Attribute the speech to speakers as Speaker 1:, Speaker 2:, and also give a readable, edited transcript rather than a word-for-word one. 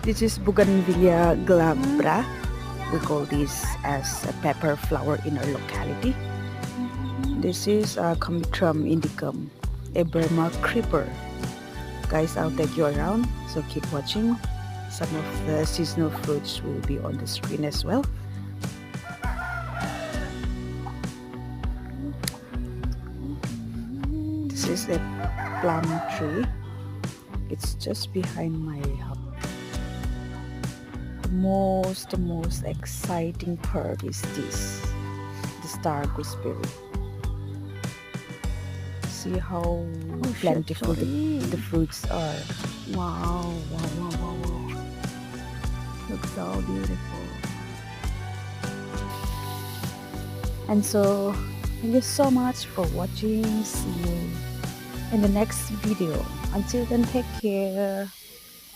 Speaker 1: This is Bougainvillea glabra. We call this as a pepper flower in our locality. This is Comitrum indicum, a Burma creeper. Guys, I'll take you around, so keep watching. Some of the seasonal fruits will be on the screen as well. This is a plum tree. It's just behind my house. The most exciting part is this, the star gooseberry. See how plentiful the fruits are.
Speaker 2: Wow, wow, wow, wow, wow. Looks so beautiful.
Speaker 1: And so, thank you so much for watching. See you in the next video. Until then, take care.